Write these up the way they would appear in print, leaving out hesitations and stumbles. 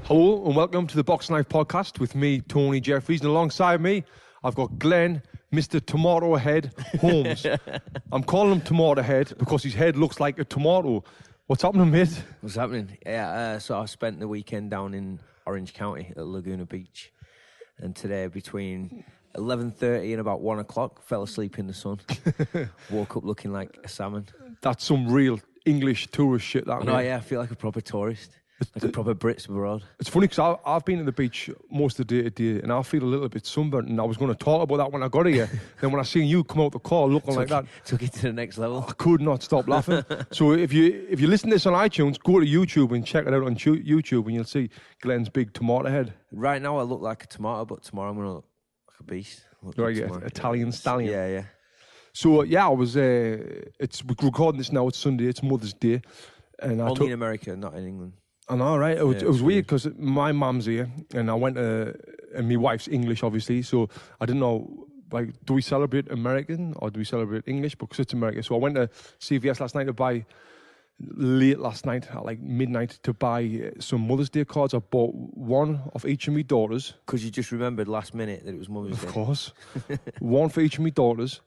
Hello and welcome to the Box Knife Podcast with me, Tony Jeffries, and alongside me, I've got Glenn, Mr. Tomato Head Holmes. I'm calling him Tomato Head because his head looks like a tomato. What's happening, mate? What's happening? Yeah, so I spent the weekend down in Orange County at Laguna Beach, and today between 11:30 and about 1 o'clock, fell asleep in the sun. Woke up looking like a salmon. That's some real English tourist shit, that. Oh yeah, I feel like a proper tourist. Like a proper Brits abroad. It's funny because I've been at the beach most of the day today and I feel a little bit sunburnt, and I was going to talk about that when I got here. Then when I seen you come out the car looking like that, took it to the next level. I could not stop laughing. So if you listen to this on iTunes, go to YouTube and check it out on YouTube, and you'll see Glenn's big tomato head. Right now I look like a tomato, but tomorrow I'm going to look like a beast. Right, yeah, Italian stallion. Yeah. So yeah, I was. We're recording this now. It's Sunday. It's Mother's Day, and only in America, not in England. I know, right? It was weird because my mum's here, and I went to, and my wife's English, obviously, so I didn't know, like, do we celebrate American or do we celebrate English? Because it's America. So I went to CVS last night late last night, at like midnight, to buy some Mother's Day cards. I bought one of each of my daughters. Because you just remembered last minute that it was Mother's Day. Of course. One for each of my daughters.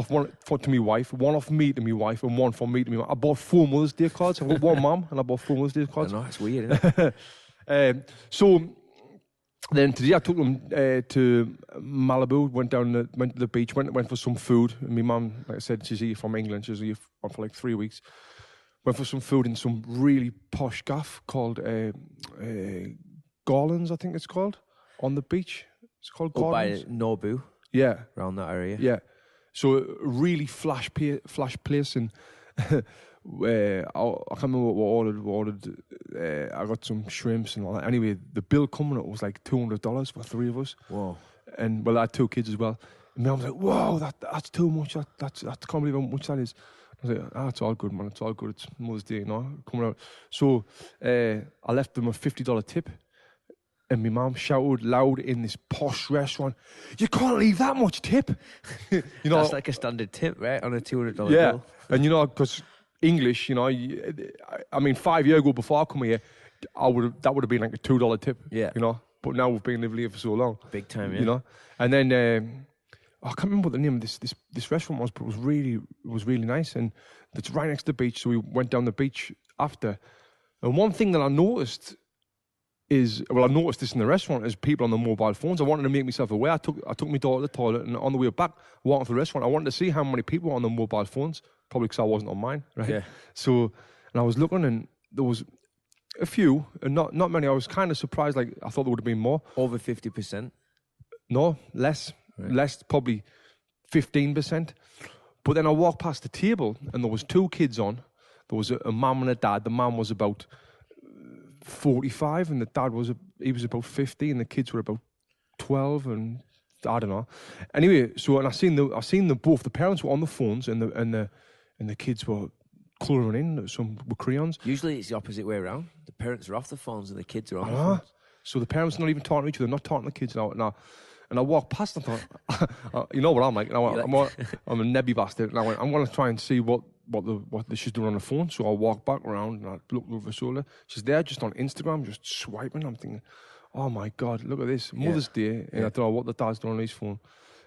One to my wife, one off me to my wife, and one from me to my mum. I bought 4 Mother's Day cards. I got one mum, and I bought 4 Mother's Day cards. I know, it's weird, isn't it? So then today I took them to Malibu, went to the beach, went for some food. And my mum, like I said, she's here from England. She's here for like 3 weeks. Went for some food in some really posh gaff called Garlands, I think it's called, on the beach. It's called Garlands. By Nobu. Yeah. Around that area. Yeah. So a really flash place, and I can't remember what we ordered. I got some shrimps and all that. Anyway, the bill coming up was like $200 for 3 of us. Whoa! And well, I had 2 kids as well. And my mum was like, "Whoa, that's too much. I can't believe how much that is." I was like, "It's all good, man. It's all good. It's Mother's Day, you know, coming out." So I left them a $50 tip. And my mum shouted loud in this posh restaurant, "You can't leave that much tip." You know, that's like a standard tip, right, on a $200 bill. Yeah, and you know, because English, you know, I mean, 5 years ago before I come here, that would have been like a $2 tip. Yeah, you know. But now we've been living here for so long, big time. Yeah, you know. And then I can't remember what the name of this restaurant was, but it was really nice, and it's right next to the beach. So we went down the beach after, and one thing that I noticed. I noticed this in the restaurant, is people on the mobile phones. I wanted to make myself aware. I took my daughter to the toilet, and on the way back, walking through the restaurant, I wanted to see how many people were on the mobile phones, probably because I wasn't on mine, right? Yeah. So, and I was looking, and there was a few, and not many. I was kind of surprised, like, I thought there would have been more. Over 50%? No, less. Right. Less, probably 15%. But then I walked past the table, and there was 2 kids on. There was a mum and a dad. The mum was about 45, and the dad was about 50, and the kids were about 12, and I don't know. Anyway, so and I seen them both. The parents were on the phones, and the kids were colouring in some with crayons. Usually it's the opposite way around. The parents are off the phones and the kids are on the phones. So the parents are not even talking to each other, not talking to the kids now. And I walked past and thought, you know what I'm like. I'm a nebby bastard. And I went, I'm going to try and see what she's doing on the phone. So I walked back around and I looked over her shoulder. She's there just on Instagram, just swiping. I'm thinking, oh my God, look at this. Mother's Day. And I don't know what the dad's doing on his phone.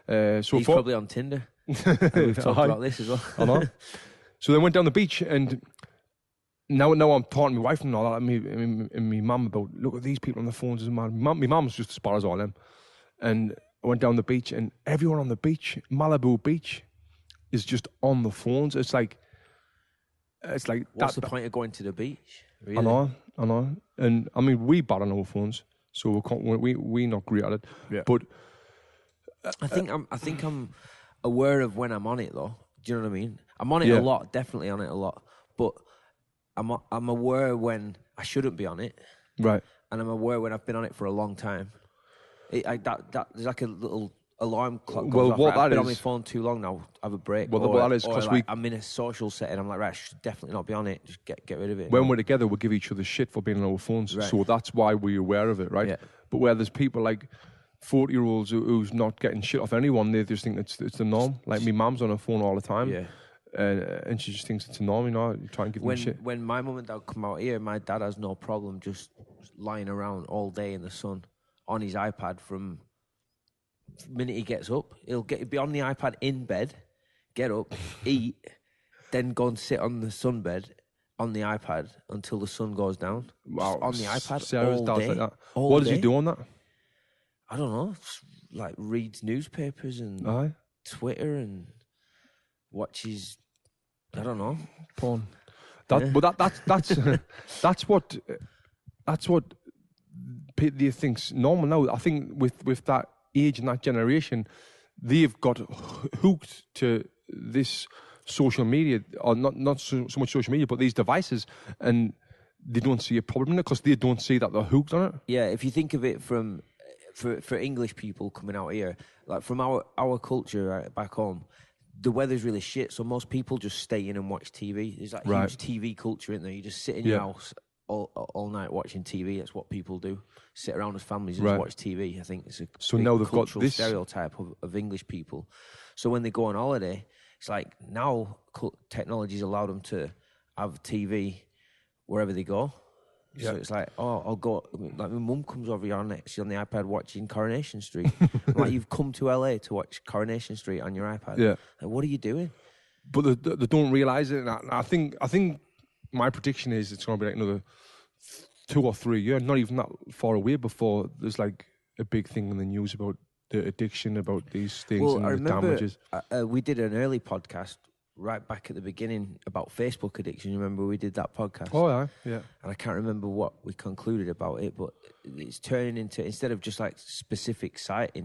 So he's probably on Tinder. We've talked about this as well. I know. So they went down the beach, and now I'm talking to my wife and all that, and my mum about, look at these people on the phones. My mum's just as bad as all them. And I went down the beach, and everyone on the beach, Malibu Beach, is just on the phones. It's like what's the point of going to the beach? Really? I know. And I mean, we bad on our phones, so we're not great at it. Yeah. But I think I'm aware of when I'm on it, though. Do you know what I mean? I'm on it a lot, definitely on it a lot. But I'm aware when I shouldn't be on it, right? And I'm aware when I've been on it for a long time. There's like a little alarm clock goes off. I've been on my phone too long now. I have a break. Well, that is because I'm in a social setting. I'm like, right, I should definitely not be on it. Just get rid of it. When we're together, we give each other shit for being on our phones. Right. So that's why we're aware of it, right? Yeah. But where there's people like 40-year-olds who's not getting shit off anyone, they just think it's the norm. Like, my mum's on her phone all the time. Yeah. And she just thinks it's a norm, you know. You try and give them shit. When my mum and dad come out here, my dad has no problem just lying around all day in the sun on his iPad from the minute he gets up. He'll be on the iPad in bed, get up, eat, then go and sit on the sunbed on the iPad until the sun goes down. Wow. Just on the iPad Sarah's all dad's day. like that. All What does day. he do on that? I don't know. Like reads newspapers and Aye. Twitter and watches. I don't know. Porn. But that's what Peter thinks normal now. I think with that age and that generation, they've got hooked to this social media, or not so much social media, but these devices, and they don't see a problem in it because they don't see that they're hooked on it. Yeah, if you think of it from for English people coming out here, like from our culture back home, the weather's really shit, so most people just stay in and watch TV. There's that huge TV culture in there. You just sit in your house all night watching TV. That's what people do. Sit around as families and just watch TV. I think it's a now they've got cultural this stereotype of English people. So when they go on holiday, it's like now technology's allowed them to have TV wherever they go. Yeah. So it's like, I'll go. Like my mum comes over here she's on the iPad watching Coronation Street. Like, you've come to LA to watch Coronation Street on your iPad. Yeah. Like, what are you doing? But they don't realise it. And I think my prediction is it's going to be like another 2 or 3 years, not even that far away, before there's like a big thing in the news about the addiction, about these things and the damages. We did an early podcast right back at the beginning about Facebook addiction. You remember we did that podcast? Oh, yeah. And I can't remember what we concluded about it, but it's turning into, instead of just like specific site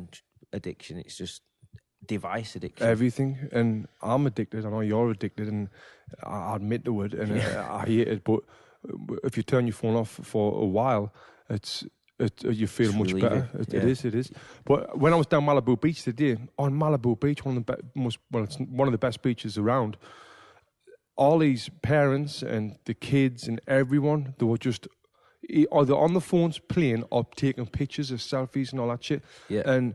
addiction, it's just device addiction. Everything. And I'm addicted. I know you're addicted, and I admit to it, and I hate it. But if you turn your phone off for a while, you feel much better. It is. But when I was down Malibu Beach today, on Malibu Beach, it's one of the best beaches around, all these parents and the kids and everyone, they were just either on the phones playing or taking pictures of selfies and all that shit. Yeah. And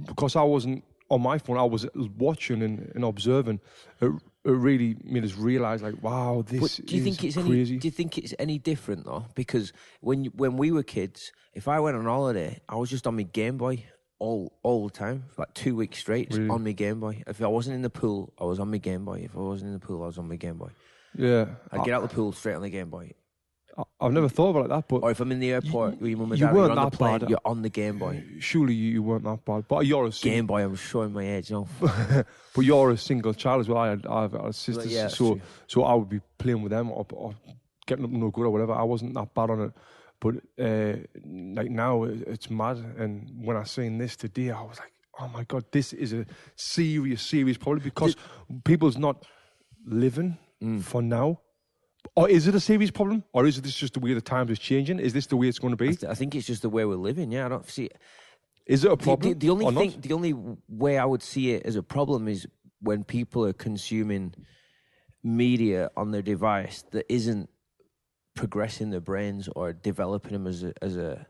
because I wasn't on my phone, I was watching and observing. It really made us realise, like, wow, this is crazy. Do you think it's any different, though? Because when we were kids, if I went on holiday, I was just on my Game Boy all the time, like 2 weeks straight, just on my Game Boy. If I wasn't in the pool, I was on my Game Boy. If I wasn't in the pool, I was on my Game Boy. Yeah. I'd get out the pool straight on the Game Boy. I've never thought about it like that, but... Or if I'm in the airport with your mum and dad, you're on the plane, you're on the Game Boy. Surely you weren't that bad. But you're a Game Boy, I'm showing my age, you know. But you're a single child as well. I've sisters, yeah, so I would be playing with them or getting up no good or whatever. I wasn't that bad on it. But like now, it's mad. And when I seen this today, I was like, oh my God, this is a serious problem, because people's not living for now. Or is it a serious problem? Or is this just the way the times is changing? Is this the way it's going to be? I think it's just the way we're living, yeah. I don't see it. Is it a problem? The only way I would see it as a problem is when people are consuming media on their device that isn't progressing their brains or developing them as a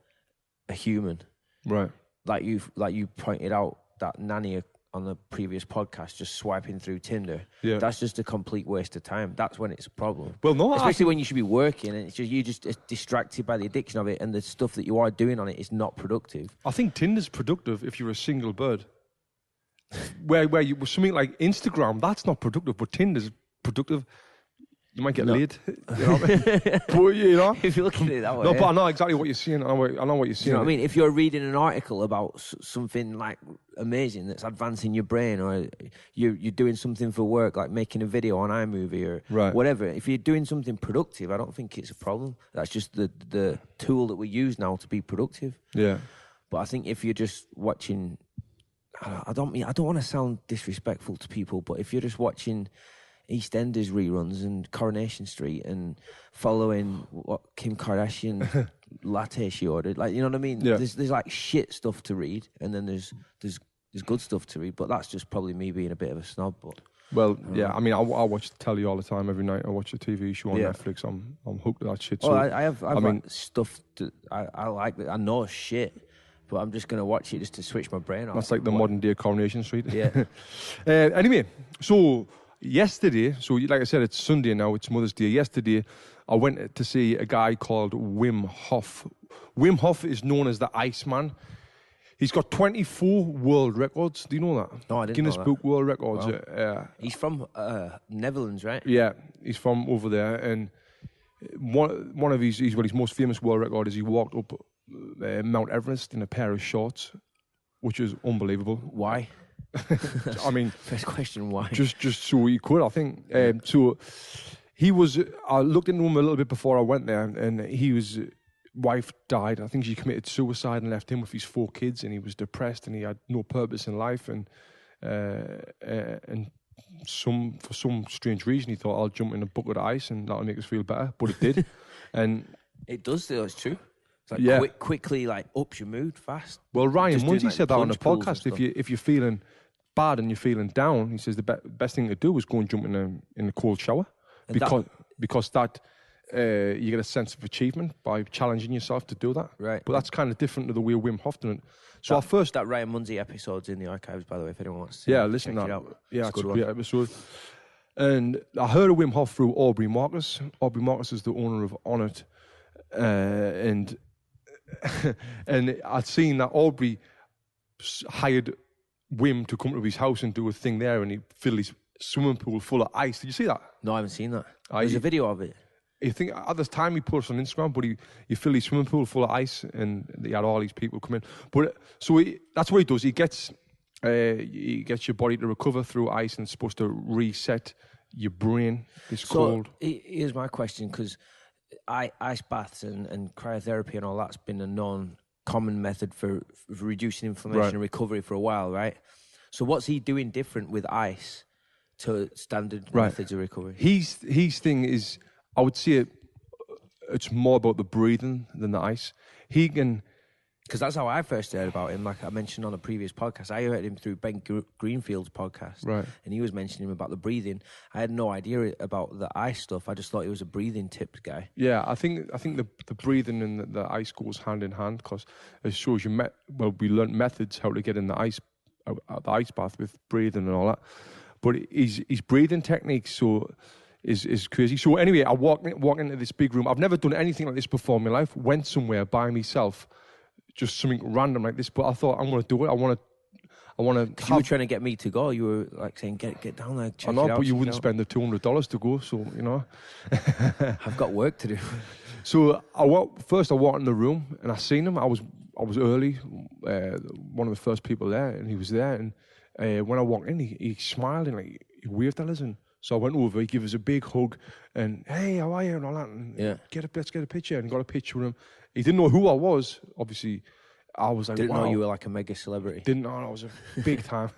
human. Right. Like you pointed out, that nanny on the previous podcast, just swiping through Tinder. Yeah. That's just a complete waste of time. That's when it's a problem. Well, no, especially when you should be working, and you're just distracted by the addiction of it, and the stuff that you are doing on it is not productive. I think Tinder's productive if you're a single bird. where you something like Instagram, that's not productive, but Tinder's productive. You might get laid, you know what I mean? But, you know, if you're looking at it that way. No, but I know exactly what you're saying. I know what you're saying. You know what I mean? If you're reading an article about something like amazing that's advancing your brain, or you're doing something for work, like making a video on iMovie or whatever. If you're doing something productive, I don't think it's a problem. That's just the tool that we use now to be productive. Yeah. But I think if you're just watching, I don't want to sound disrespectful to people, but if you're just watching EastEnders reruns and Coronation Street and following what Kim Kardashian latte she ordered, like, you know what I mean? Yeah. There's like shit stuff to read, and then there's good stuff to read, but that's just probably me being a bit of a snob. But I mean, I watch the telly all the time. Every night I watch a TV show on Netflix. I'm hooked to that shit. So I've got stuff that I like. I know shit, but I'm just going to watch it just to switch my brain off. That's like the modern day Coronation Street. Yeah. Anyway, so yesterday, so like I said, it's Sunday now, it's Mother's Day. Yesterday, I went to see a guy called Wim Hof. Wim Hof is known as the Iceman. He's got 24 world records. Do you know that? No, I didn't Guinness know that. Book World Records. Wow. He's from Netherlands, right? Yeah, he's from over there. And one of his most famous world record is he walked up Mount Everest in a pair of shorts, which is unbelievable. Why? I mean, first question, why? Just so he could, I think. So he was. I looked into him a little bit before I went there, and his wife died. I think she committed suicide and left him with his 4 kids, and he was depressed and he had no purpose in life, and for some strange reason he thought, I'll jump in a bucket of ice and that'll make us feel better, but it did. And it does, though. It's true. It's like quickly, like ups your mood fast. Well, Ryan Muncie said that on the plunge podcast. pools If you're feeling bad and you're feeling down, he says the best thing to do is go and jump in a cold shower, because that you get a sense of achievement by challenging yourself to do that. Right. But that's kind of different to the way Wim Hof done it. So that Ryan Muncie episode's in the archives, by the way, if anyone wants to. Listen to that. It out. Yeah, it's a great episode. And I heard of Wim Hof through Aubrey Marcus. Aubrey Marcus is the owner of Onnit, and I'd seen that Aubrey hired Wim to come to his house and do a thing there, and he filled his swimming pool full of ice. Did you see that? No, I haven't seen that. There's a video of it. I think at this time he posted on Instagram, but he filled his swimming pool full of ice, and he had all these people come in. But that's what he does. He gets your body to recover through ice, and it's supposed to reset your brain. It's cold. Here's my question, because ice baths and cryotherapy and all that's been a non-common method for reducing inflammation and recovery for a while, right? So what's he doing different with ice to standard methods of recovery? His thing is, I would say it's more about the breathing than the ice. He can... Because that's how I first heard about him. Like I mentioned on a previous podcast, I heard him through Ben Greenfield's podcast. Right. And he was mentioning about the breathing. I had no idea about the ice stuff. I just thought he was a breathing tips guy. Yeah, I think the breathing and the ice goes hand in hand, because it shows you, we learnt methods how to get in the ice bath with breathing and all that. But his breathing techniques is crazy. So anyway, I walk into this big room. I've never done anything like this before in my life. Went somewhere by myself, just something random like this. But I thought, I'm going to do it. I want to. You were trying to get me to go. You were like saying, get down there, check it out. I know, but you wouldn't spend the $200 to go. So I've got work to do. So I walked in the room, and I seen him. I was early, one of the first people there, and he was there. And when I walked in, he smiled and he waved at us. And so I went over, he gave us a big hug, and hey, how are you, and all that. And let's get a picture, and got a picture with him. He didn't know who I was. Obviously, I was like, didn't wow. know you were like a mega celebrity. Didn't know I was a big time.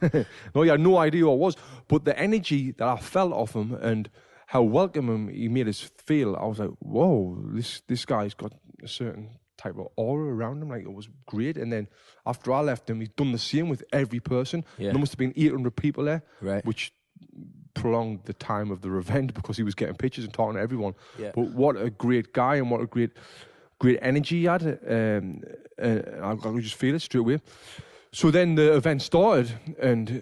No, he had no idea who I was. But the energy that I felt off him and how welcome he made us feel, I was like, whoa, this guy's got a certain type of aura around him. Like, it was great. And then after I left him, he's done the same with every person. Yeah. There must have been 800 people there, right? Which prolonged the time of the event because he was getting pictures and talking to everyone. Yeah. But what a great guy, and what a great energy he had. I could just feel it straight away. So then the event started, and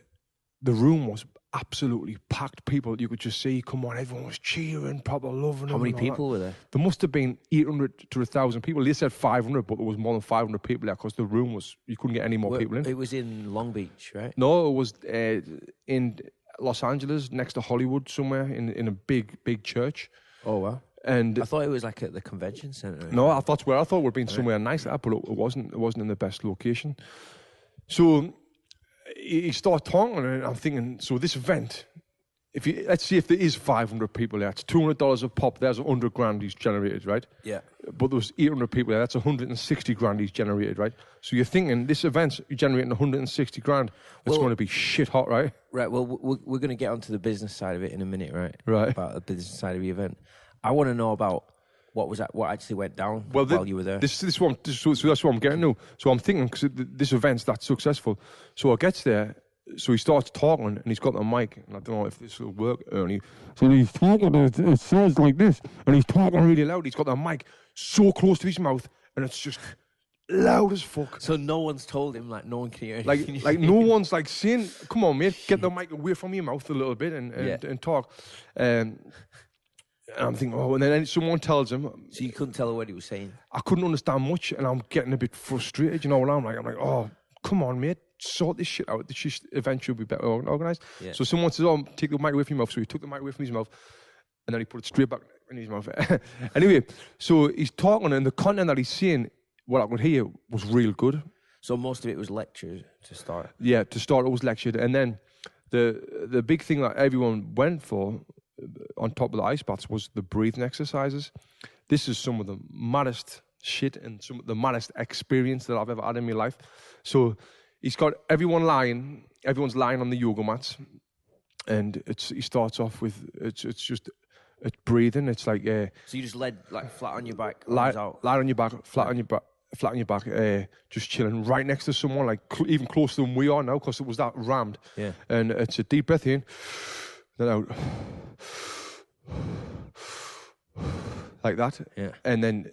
the room was absolutely packed. People, you could just see, come on, everyone was cheering, proper loving him. How many people were there? There must have been 800 to 1,000 people. They said 500, but there was more than 500 people there because the room was, you couldn't get any more people in. It was in Long Beach, right? No, it was in Los Angeles, next to Hollywood, somewhere in a big church. Oh, wow. And I thought it was like at the convention center. Right? No, I thought it would have been somewhere nice like that, but it wasn't. It wasn't in the best location. So he started talking, and I'm thinking, so this event, let's see if there is 500 people there. It's $200 a pop. There's $100,000 he's generated, right? Yeah. But there was 800 people there. That's $160,000 he's generated, right? So you're thinking this event's generating $160,000. It's going to be shit hot, right? Right. Well, we're going to get onto the business side of it in a minute, right? Right. About the business side of the event. I want to know about what actually went down while you were there. So that's what I'm getting to. So I'm thinking, because this event's that successful. So I gets there, so he starts talking, and he's got the mic, and I don't know if this will work, Ernie. So he's talking, and it sounds like this, and he's talking really loud. He's got the mic so close to his mouth, and it's just loud as fuck. So no one's told him, like, no one can hear anything. Like no one's like saying, "Come on, mate, get the mic away from your mouth a little bit and talk." And I'm thinking, and then someone tells him. So you couldn't tell her what he was saying. I couldn't understand much, and I'm getting a bit frustrated. You know what I'm like? I'm like, "Oh, come on, mate, sort this shit out. This should eventually be better organised." Yeah. So someone says, "Oh, take the mic away from your mouth." So he took the mic away from his mouth, and then he put it straight back in his mouth. Anyway, so he's talking, and the content that he's saying, what I could hear was real good. So most of it was lectures to start. Yeah, to start it was lectured, and then the big thing that everyone went for on top of the ice baths was the breathing exercises. This is some of the maddest shit and some of the maddest experience that I've ever had in my life. So he's got everyone's lying on the yoga mats, and he starts off with it's breathing. It's like so you just led like flat on your back, lie out. on your back, flat on your back, just chilling right next to someone, like even closer than we are now, because it was that rammed. Yeah. And it's a deep breath in, then out, like that. Yeah. And then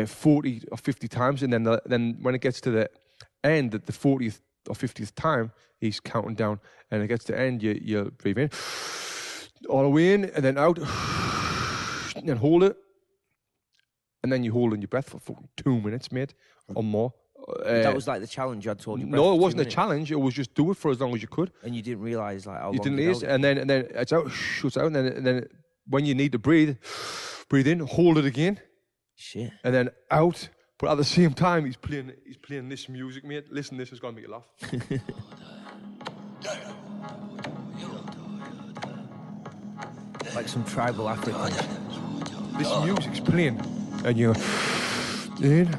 40 or 50 times, and then when it gets to the end, at the 40th or 50th time, he's counting down, and it gets to the end, you breathe in, all the way in, and then out, and then hold it. And then you hold in your breath for fucking 2 minutes, mate, or more. That was like the challenge I'd told you. No, it wasn't a challenge. It was just do it for as long as you could. And you didn't realise like how long you didn't realize, and then it's out, it's out, and then when you need to breathe in, hold it again. Shit. And then out. But at the same time, he's playing this music, mate. Listen, this is gonna make you laugh. Like some tribal African. This music's playing, and you're in.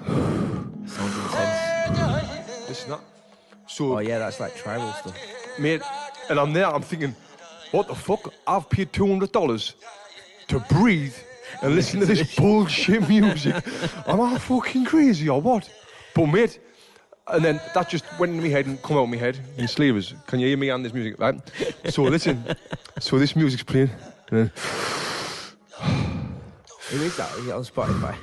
Sounds intense. Listen that. So. Oh yeah, that's like tribal stuff, mate. And I'm there. I'm thinking, what the fuck? I've paid $200 to breathe and listen to this bullshit music. Am I fucking crazy or what? But mate, and then that just went in my head and come out of my head in slavers. Can you hear me on this music, right? So listen. So this music's playing. And then, who is that? Is it on Spotify?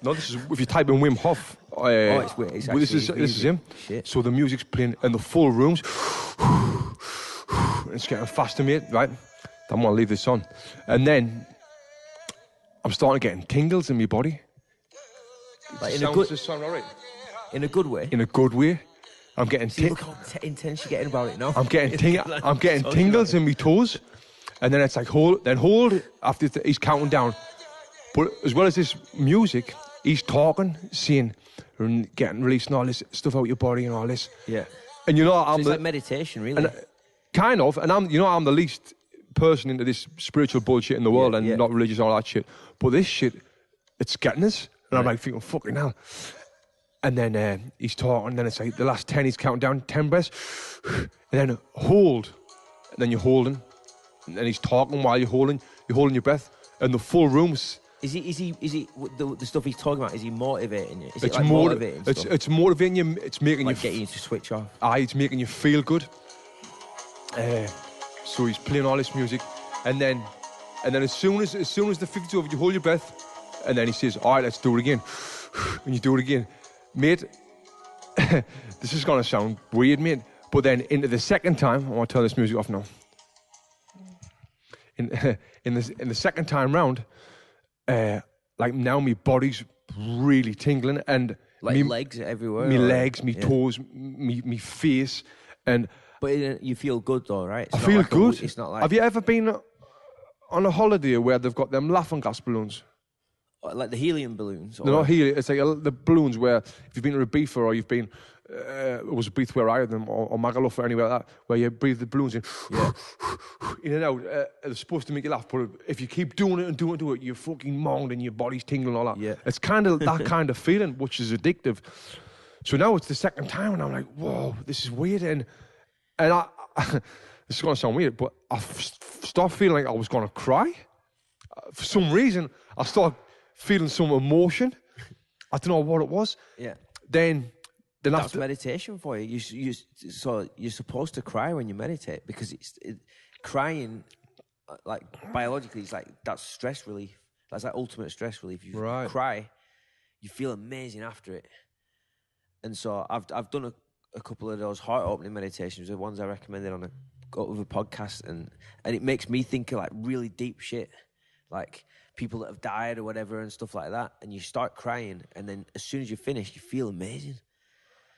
no, this is if you type in Wim Hof. It's this is him. Shit. So the music's playing and the full rooms. It's getting faster, mate. Right? I'm gonna leave this on, and then I'm starting getting tingles in my body. Like in a good way. In a good way. I'm getting look how intense you're getting about it now. I'm getting tingles in my toes, and then it's like hold after he's counting down. But as well as this music, he's talking, saying, and getting releasing all this stuff out your body and all this. Yeah. And you know, it's like meditation, really. And, kind of. And I'm the least person into this spiritual bullshit in the world, and not religious, all that shit. But this shit, it's getting us. And I'm like thinking, fucking hell. And then he's talking, and then it's like the last 10, he's counting down, 10 breaths. And then hold. And then you're holding. And then he's talking while you're holding your breath. And the full room's... Is he the stuff he's talking about, is he motivating you? Is it's it like motivating stuff? It's motivating you, it's making like getting you to switch off. It's making you feel good. So he's playing all this music, and then as soon as the 50's over, you hold your breath, and then he says, all right, let's do it again. And you do it again. Mate, this is gonna sound weird, mate, but then into the second time, I want to turn this music off now. In the second time round, like now my body's really tingling, and like legs everywhere. My legs, my toes, my face, and. But you feel good though, right? I feel good. It's not like. Have you ever been on a holiday where they've got them laughing gas balloons? Like the helium balloons? They're not helium. It's like the balloons where if you've been to Ibiza or you've been. It was Ibiza where I had them, or Magaluf or anywhere like that, where you breathe the balloons in and out. They're supposed to make you laugh, but if you keep doing it and doing it, you're fucking moaned and your body's tingling and all that. Yeah. It's kind of that kind of feeling, which is addictive. So now it's the second time, and I'm like, whoa, this is weird. And I this is going to sound weird, but I started feeling like I was going to cry. For some reason, I started feeling some emotion. I don't know what it was. Yeah. Then that's after meditation for you. So you're supposed to cry when you meditate, because crying, like biologically, it's like that's stress relief. That's like ultimate stress relief. You cry, you feel amazing after it. And so I've done a couple of those heart opening meditations, the ones I recommended on other podcast, and it makes me think of like really deep shit, like people that have died or whatever and stuff like that, and you start crying, and then as soon as you finish, you feel amazing.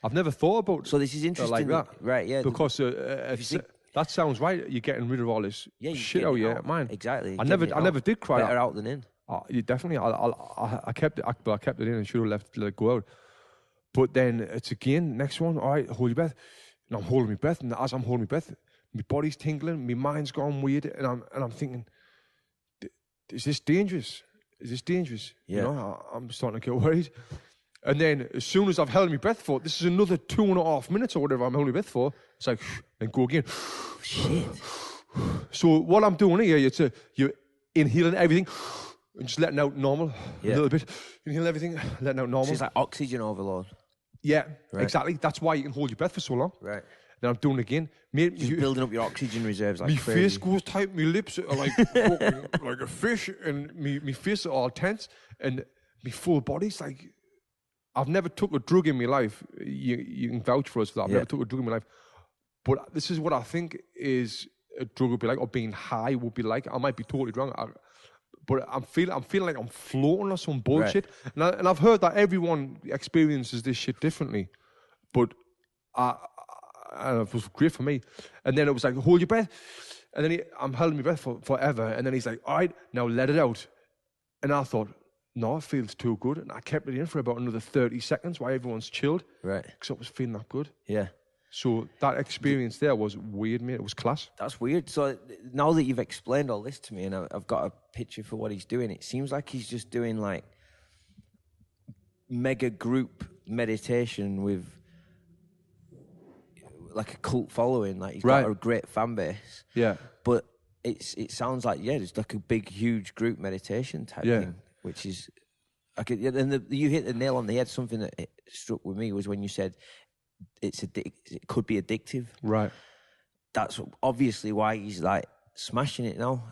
I've never thought about so this is interesting like that, right? Yeah, because that sounds right. You're getting rid of all this shit out, man. Exactly. I never did cry. Better out than in. You definitely. I kept it. I kept it in and should have let it go out. But then it's again next one. All right, hold your breath. And I'm holding my breath, and as I'm holding my breath, my body's tingling, my mind's gone weird, and I'm thinking, is this dangerous? Is this dangerous? Yeah. You know, I'm starting to get worried. And then as soon as I've held my breath for, this is another 2.5 minutes or whatever I'm holding my breath for, it's like, and go again. Shit. So what I'm doing here, you're inhaling everything and just letting out normal a little bit. Inhaling everything, letting out normal. So it's like oxygen overload. Yeah, exactly. That's why you can hold your breath for so long. Right. Then I'm doing it again. Just building up your oxygen reserves like crazy. My face goes tight, my lips are like fucking, like a fish, and my face are all tense, and my full body's like, I've never took a drug in my life. You can vouch for us for that. I've never took a drug in my life. But this is what I think is a drug would be like, or being high would be like. I might be totally wrong. But I'm feeling like I'm floating or some bullshit. Right. And I've heard that everyone experiences this shit differently. But and it was great for me. And then it was like, hold your breath. And then I'm holding my breath for forever. And then he's like, all right, now let it out. And I thought, no, it feels too good. And I kept it in for about another 30 seconds while everyone's chilled. Right. Because I was feeling that good. Yeah. So that experience there was weird, mate. It was class. That's weird. So now that you've explained all this to me and I've got a picture for what he's doing, it seems like he's just doing like mega group meditation with like a cult following. Like he's got a great fan base. Yeah. But it sounds like, it's like a big, huge group meditation type thing, which is... you hit the nail on the head. Something that struck with me was when you said it could be addictive. Right. That's obviously why he's like smashing it now.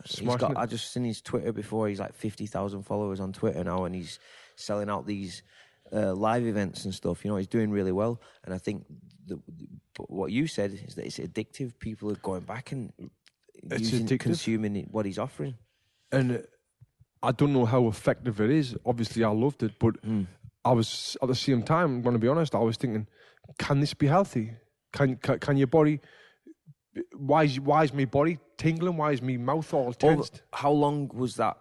I just seen his Twitter before. He's like 50,000 followers on Twitter now, and he's selling out these live events and stuff. You know, he's doing really well. And I think what you said is that it's addictive. People are going back and consuming what he's offering. And I don't know how effective it is. Obviously, I loved it, but I was at the same time, I'm going to be honest, I was thinking, can this be healthy? Can your body? Why is my body tingling? Why is my mouth all tensed? How long was that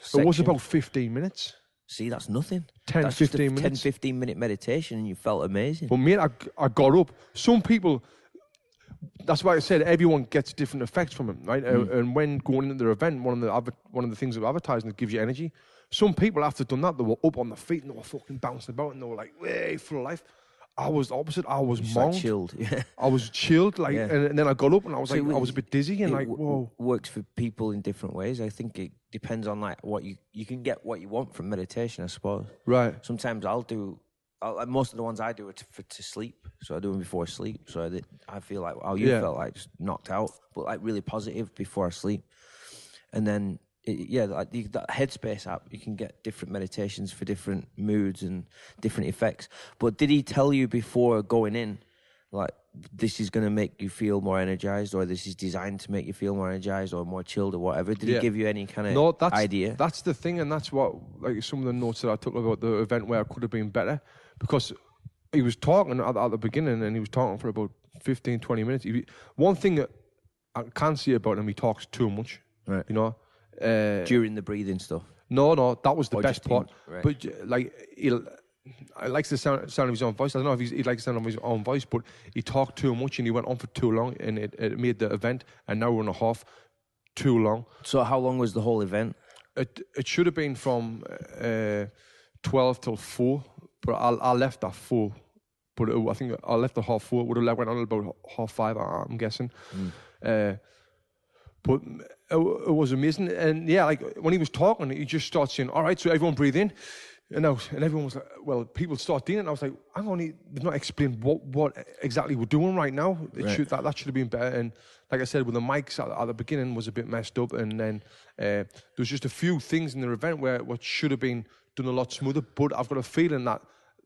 section? It was about 15 minutes. See, that's nothing. 10, that's 15 minutes. 10, 15 minute meditation and you felt amazing. But mate, I got up. Some people, that's why I said everyone gets different effects from it, right? And when going into their event, one of the things of advertising that gives you energy, some people after done that, they were up on their feet and they were fucking bouncing about and they were like, way full of life. I was the opposite. I was like chilled. I was chilled, and then I got up and I was I was a bit dizzy and whoa. Works for people in different ways. I think it depends on like what you can get what you want from meditation, I suppose. Right. Sometimes most of the ones I do are to sleep, so I do them before I sleep. So I feel like how you felt, like just knocked out, but like really positive before I sleep, and then. Like that Headspace app, you can get different meditations for different moods and different effects. But did he tell you before going in, like, this is going to make you feel more energized, or this is designed to make you feel more energized or more chilled or whatever? Did he give you any kind of idea? That's the thing, and that's what, like, some of the notes that I took about the event where I could have been better, because he was talking at the beginning, and he was talking for about 15, 20 minutes. One thing that I can see about him, he talks too much, right? You know? During the breathing stuff? No, that was the best part. Right. But like, I likes the sound of his own voice. I don't know if he likes the sound of his own voice, but he talked too much and he went on for too long, and it made the event an hour and a half too long. So how long was the whole event? It should have been from 12 till 4, but I left at 4. But I think I left at 4:30. Would have went on about 5:30, I'm guessing. But it was amazing. And like when he was talking, he just started saying, all right, so everyone breathe in. And everyone was like, well, people start doing it. And I was like, hang on, they've not explained what exactly we're doing right now. That should have been better. And like I said, with the mics at the beginning was a bit messed up. And then there was just a few things in the event where what should have been done a lot smoother. But I've got a feeling that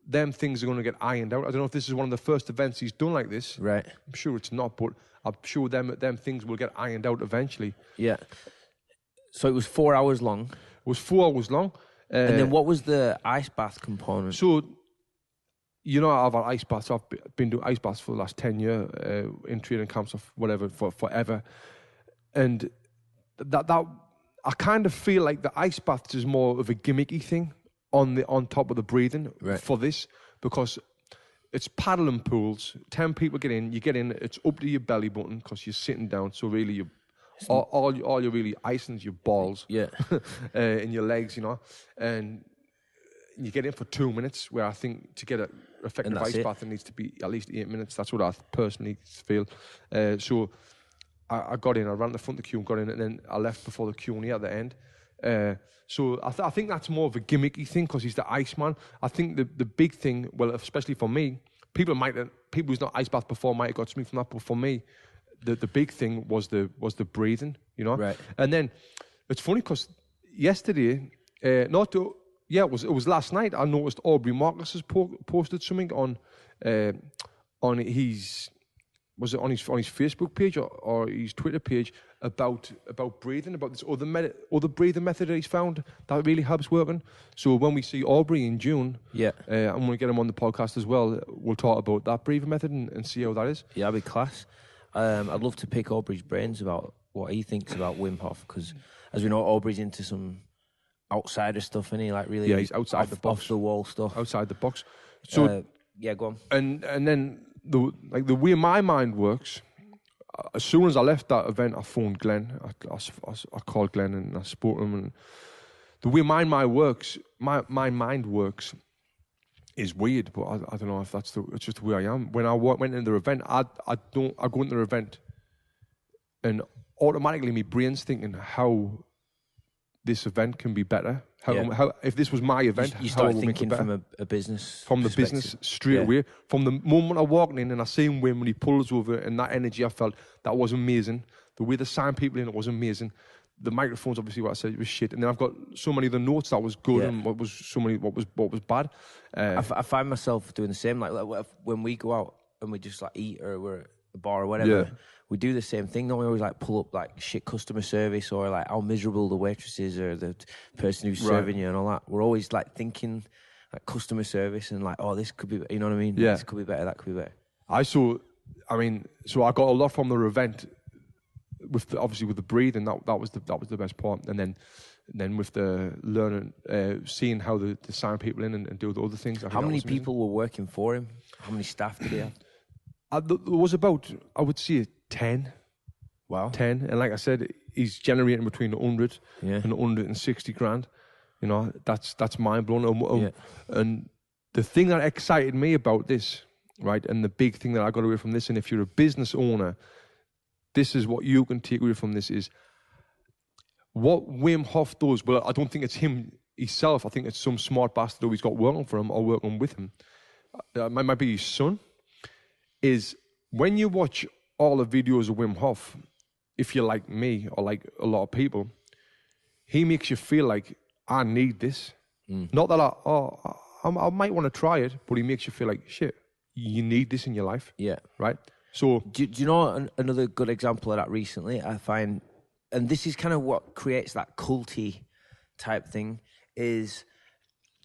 them things are going to get ironed out. I don't know if this is one of the first events he's done like this. Right. I'm sure it's not, but I'm sure them things will get ironed out eventually. Yeah. So it was 4 hours long. It was 4 hours long. And then what was the ice bath component? So, you know, I've had ice baths. I've been doing ice baths for the last 10 years in training camps or whatever, for forever. And that I kind of feel like the ice baths is more of a gimmicky thing on top of the breathing for this, because it's paddling pools. 10 people get in. You get in. It's up to your belly button because you're sitting down. So really, you all you're really icing is your balls, and your legs, you know. And you get in for 2 minutes. Where I think to get an effective ice bath, it needs to be at least 8 minutes. That's what I personally feel. So I got in. I ran to the front of the queue and got in, and then I left before the Q&A at the end. So I think that's more of a gimmicky thing because he's the Iceman. I think the big thing, well, especially for me, people who's not ice bath before might have got something from that, but for me, the big thing was the breathing, you know. Right. And then it's funny because yesterday, it was last night. I noticed Aubrey Marcus has posted something on his. Was it on his Facebook page or his Twitter page about breathing, about this other breathing method that he's found that really helps working. So when we see Aubrey in June, I'm going to get him on the podcast as well. We'll talk about that breathing method and see how that is. Yeah, that'd be class. I'd love to pick Aubrey's brains about what he thinks about Wim Hof, because as we know, Aubrey's into some outsider stuff, isn't he? Like really, he's outside the box, off the wall stuff, outside the box. So go on. And then. The way my mind works, as soon as I left that event, I phoned Glenn. I called Glenn and I spoke to him. And the way my mind works, is weird, but I don't know if it's just the way I am. When I went into the event, I go into the event, and automatically my brain's thinking how this event can be better. How if this was my event, you start thinking from a business from the business straight away. From the moment I walked in and I seen Wim when he pulls over, and that energy I felt, that was amazing. The way they signed people in, it was amazing. The microphones, obviously, what I said was shit, and then I've got so many of the notes that was good and what was bad. I find myself doing the same. Like when we go out and we just like eat or we're at a bar or whatever. Yeah. We do the same thing. Don't we always like pull up like shit customer service or like how miserable the waitress is or the person who's serving you and all that. We're always like thinking like customer service and like, oh, this could be, you know what I mean? Yeah. This could be better, that could be better. So I got a lot from the event obviously with the breathing. That was the best part. And then with the learning, seeing how the sign people in and do the other things. How many people were working for him? How many staff did he have? There was about, I would say, 10. Wow. 10. And like I said, he's generating between 100 and 160 grand. You know, that's mind-blowing. And the thing that excited me about this, right, and the big thing that I got away from this, and if you're a business owner, this is what you can take away from this, is what Wim Hof does. Well, I don't think it's him himself. I think it's some smart bastard who he's got working for him or working with him. Might be his son. Is when you watch all the videos of Wim Hof, if you're like me or like a lot of people, he makes you feel like, I need this. Not that I might want to try it, but he makes you feel like, shit, you need this in your life. Yeah. Right? So do you know another good example of that recently? I find, and this is kind of what creates that culty type thing, is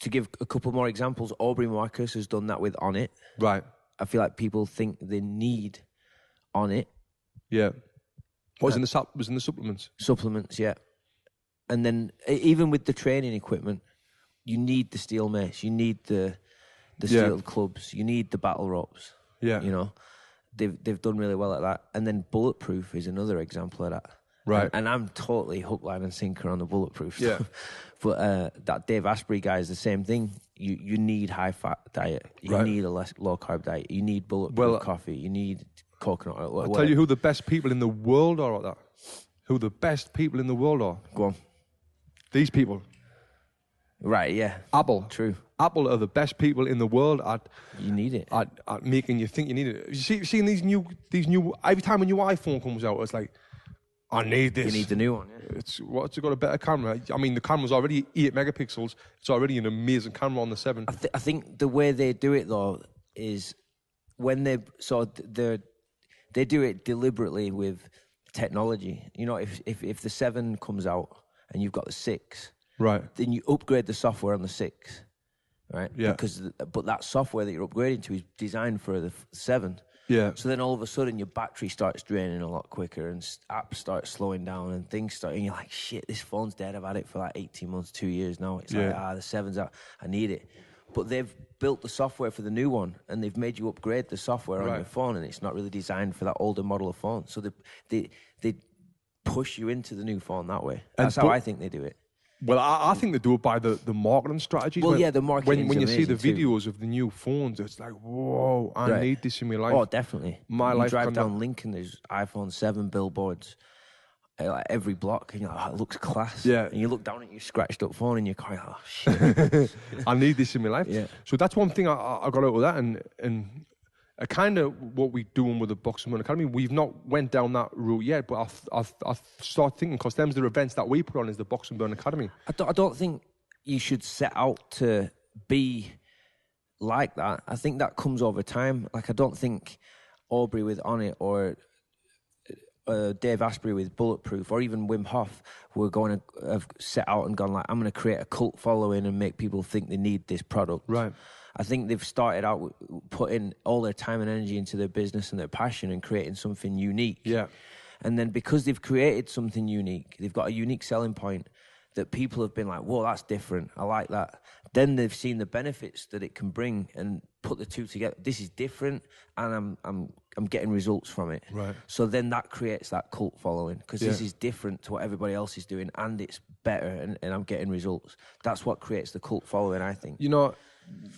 to give a couple more examples. Aubrey Marcus has done that with On It. Right. I feel like people think they need On It. Yeah. What was in the supplements? Supplements, yeah. And then even with the training equipment, you need the steel mace, you need the steel clubs, you need the battle ropes. Yeah. You know, they've done really well at that. And then bulletproof is another example of that. Right. And I'm totally hook, line and sinker on the bulletproof stuff. Yeah. But that Dave Asprey guy is the same thing. You need high-fat diet. You need a low-carb diet. You need bulletproof coffee. You need coconut oil. I'll tell you who the best people in the world are at that. Who the best people in the world are. Go on. These people. Right, yeah. Apple. True. Apple are the best people in the world at You need it. at making you think you need it. Seeing these new every time a new iPhone comes out, it's like, I need this. You need the new one, yeah. It's got a better camera. I mean, the camera's already 8 megapixels. It's already an amazing camera on the 7. I think the way they do it though is when they do it deliberately with technology. You know, if the 7 comes out and you've got the 6, right, then you upgrade the software on the 6, right? Yeah. But that software that you're upgrading to is designed for the 7. Yeah. So then all of a sudden your battery starts draining a lot quicker and apps start slowing down and things start, and you're like, shit, this phone's dead. I've had it for like 18 months, 2 years now. It's like, the 7's out. I need it. But they've built the software for the new one and they've made you upgrade the software on your phone, and it's not really designed for that older model of phone. So they push you into the new phone that way. That's how I think they do it. Well, I think they do it by the marketing strategies. Well, the marketing. When you see the videos of the new phones, it's like, whoa, I need this in my life. Oh, definitely. My you life. Drive down Lincoln, there's iPhone 7 billboards like every block, and you're like, oh, it looks class. Yeah. And you look down at your scratched up phone, and you're going, oh shit, I need this in my life. Yeah. So that's one thing I got out of that, and kind of what we're doing with the Boxing Academy. We've not went down that route yet, but I start thinking, because them's the events that we put on is the Boxing Academy. I don't think you should set out to be like that. I think that comes over time. Like, I don't think Aubrey with On It or Dave Asprey with Bulletproof or even Wim Hof were going to have set out and gone like, I'm going to create a cult following and make people think they need this product. Right. I think they've started out putting all their time and energy into their business and their passion and creating something unique. Yeah. And then because they've created something unique, they've got a unique selling point that people have been like, whoa, that's different. I like that. Then they've seen the benefits that it can bring and put the two together. This is different, and I'm getting results from it. Right. So then that creates that cult following, because this is different to what everybody else is doing, and it's better, and I'm getting results. That's what creates the cult following, I think. You know,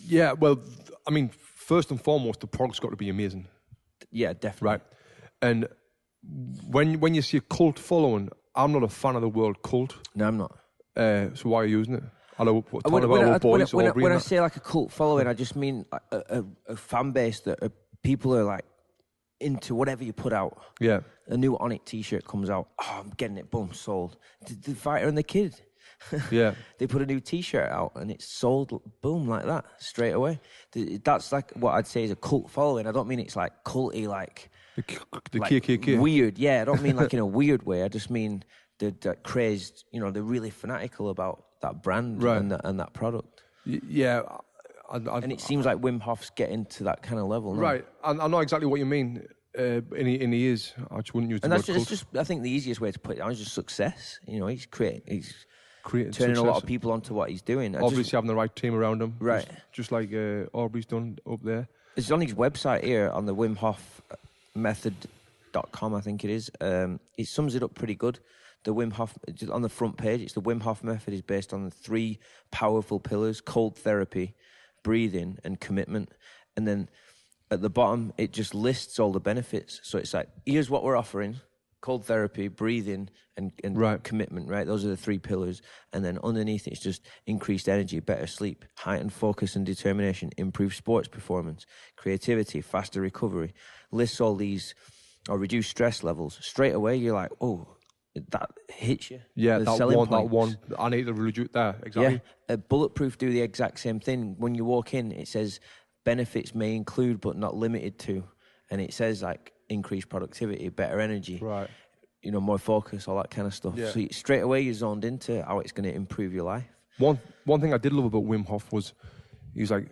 yeah, well, I mean, first and foremost, the product's got to be amazing. Yeah, definitely. Right. And when you see a cult following, I'm not a fan of the word cult. No, I'm not. So why are you using it? When I say like a cult following, I just mean a fan base that people are like into whatever you put out. Yeah. A new On It t-shirt comes out. Oh, I'm getting it. Boom, sold. The fighter and the kid. Yeah. They put a new t-shirt out and it's sold. Boom, like that, straight away. That's like what I'd say is a cult following. I don't mean it's like culty, like the KKK. Weird. Yeah, I don't mean like in a weird way. I just mean they're crazed. You know, they're really fanatical about that brand and that product. Yeah. And it seems like Wim Hof's getting to that kind of level now. Right. I know exactly what you mean. And he is. I just wouldn't use the word cult. Just, I think the easiest way to put it down is just success. You know, he's creating turning success. a lot of people onto what he's doing. Obviously having the right team around him. Right. Just like Aubrey's done up there. It's on his website here on the Wim Hof Method.com, I think it is. It sums it up pretty good. The Wim Hof, on the front page, it's the Wim Hof Method is based on the 3 powerful pillars: cold therapy, breathing, and commitment. And then at the bottom, it just lists all the benefits. So it's like, here's what we're offering: cold therapy, breathing, and commitment, right? Those are the 3 pillars. And then underneath, it's just increased energy, better sleep, heightened focus and determination, improved sports performance, creativity, faster recovery. Lists all these, or reduce stress levels. Straight away, you're like, oh, that hits you. Yeah, that one. I need to reduce that. Exactly. Yeah, Bulletproof do the exact same thing. When you walk in, it says benefits may include but not limited to, and it says like increased productivity, better energy, right? You know, more focus, all that kind of stuff. Yeah. So straight away you're zoned into how it's going to improve your life. One thing I did love about Wim Hof was he was like,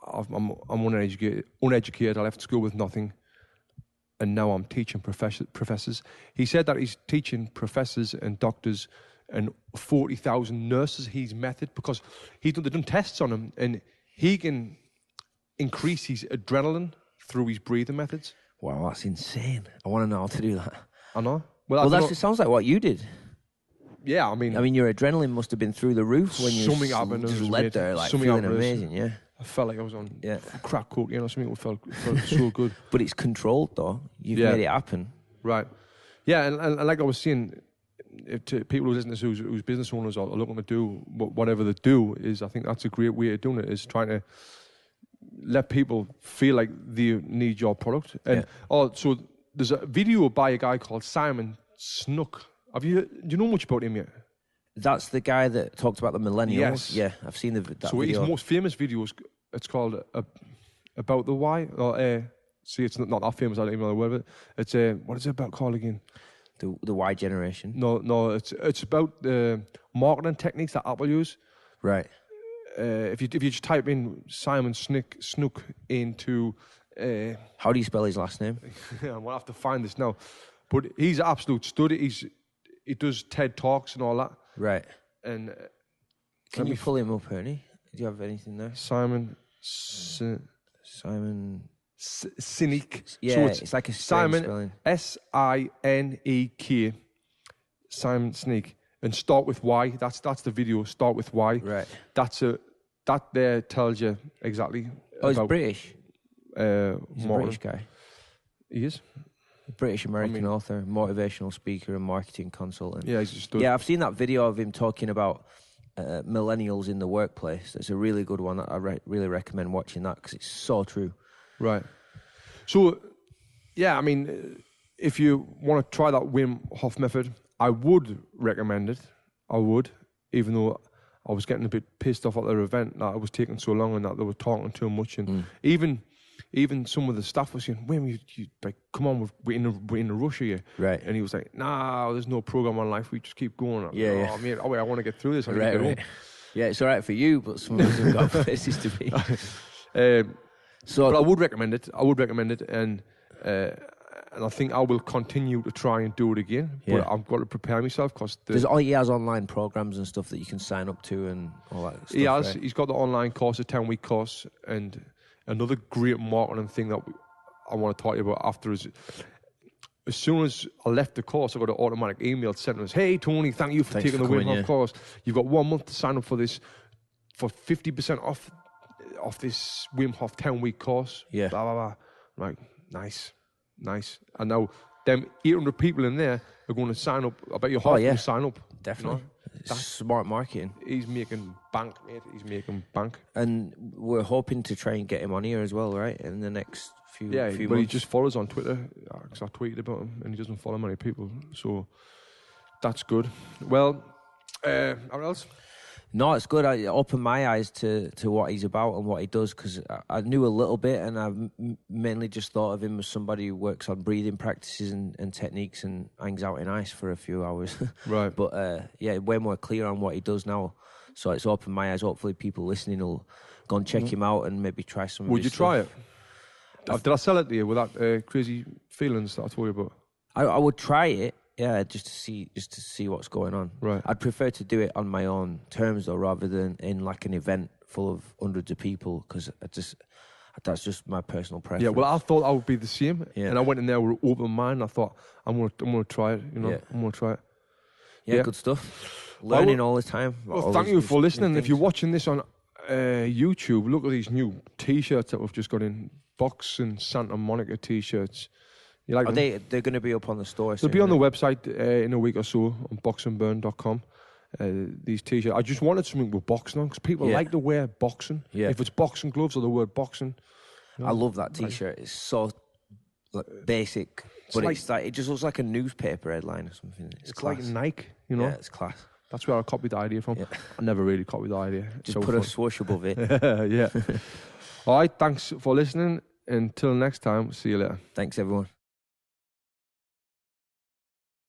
I'm uneducated. I left school with nothing. And now I'm teaching professors. He said that he's teaching professors and doctors and 40,000 nurses his method, because they've done tests on him, and he can increase his adrenaline through his breathing methods. Wow, that's insane. I want to know how to do that. I know. Well, that sounds like what you did. Yeah, I mean, your adrenaline must have been through the roof when you just led there, like feeling amazing. Yeah. I felt like I was on crack cocaine or something. It felt so good. But it's controlled, though. You've made it happen. Right. Yeah, and like I was saying, to people who listen to this who's business owners are looking to do whatever they do, is I think that's a great way of doing it, is trying to let people feel like they need your product. And so there's a video by a guy called Simon Snook. Do you know much about him yet? That's the guy that talked about the millennials. Yes. Yeah, I've seen that so video. His most famous video it's called About the Why. Or see, it's not that famous. I don't even know the word of it. It's what is it about called again? The Y generation. No, it's about the marketing techniques that Apple use. Right. If you just type in Simon Snook into how do you spell his last name? We'll have to find this now. But he's an absolute study. He does TED Talks and all that. Right. And can you pull him up, Ernie? Do you have anything there? Simon Sinek. Yeah, so it's like a Simon spelling. Sinek. Simon Sneak. And start with Y. That's the video. Start with Y. Right. That there tells you exactly. Oh, he's British. He's a British guy. He is. British American author, motivational speaker, and marketing consultant. Yeah, he's just. Yeah, I've seen that video of him talking about millennials in the workplace. It's a really good one. I really recommend watching that because it's so true. Right. So, yeah, I mean, if you want to try that Wim Hof method, I would recommend it. I would, even though I was getting a bit pissed off at their event that it was taking so long and that they were talking too much, and even some of the staff was saying, "Wim, you like, come on, we're in a rush here." Right. And he was like, "Nah, there's no program on life. We just keep going." Yeah. Mate, I want to get through this. I need to get home. Yeah, it's all right for you, but some of us have got places to be. But I would recommend it. And I think I will continue to try and do it again. Yeah. But I've got to prepare myself because he has online programs and stuff that you can sign up to and all that stuff. He has. Right? He's got the online course, a 10-week course, and another great marketing thing that I want to talk to you about after is, as soon as I left the course, I got an automatic email sent to us, "Hey, Tony, thank you for taking the Wim Hof course. You've got 1 month to sign up for this, for 50% off this Wim Hof 10-week course." Yeah. Blah, blah, blah. I'm like, nice. And now them 800 people in there are going to sign up. I bet your half will sign up. Definitely. That's smart marketing. He's making bank, mate. He's making bank. And we're hoping to try and get him on here as well, right? In the next few months. He just follows on Twitter, because I tweeted about him, and he doesn't follow many people. So that's good. Well, what else? No, it's good. I opened my eyes to what he's about and what he does, because I knew a little bit, and I've mainly just thought of him as somebody who works on breathing practices and techniques and hangs out in ice for a few hours. Right. But way more clear on what he does now. So it's opened my eyes. Hopefully people listening will go and check him out and maybe try some of Would his you try stuff. it? Did I sell it to you with that crazy feelings that I told you about? I would try it. Yeah, just to see what's going on. Right. I'd prefer to do it on my own terms, though, rather than in like an event full of hundreds of people, because that's just my personal preference. Yeah, well, I thought I would be the same, and I went in there with an open mind. I thought I'm gonna try it. I'm gonna try it. Yeah, good stuff. Learning all the time. Well, thank you for listening. If you're watching this on YouTube, look at these new T-shirts that we've just got in. Boxing Santa Monica T-shirts. You like them? They're going to be up on the store They'll be on the website in a week or so on boxandburn.com. These T-shirts. I just wanted something with boxing on because people like to wear boxing. Yeah. If it's boxing gloves or the word boxing. I love that T-shirt. It's so basic, but it just looks like a newspaper headline or something. It's like Nike, you know. Yeah, it's class. That's where I copied the idea from. Yeah. I never really copied the idea. Just put a swoosh above it. Yeah. All right. Thanks for listening. Until next time. See you later. Thanks, everyone.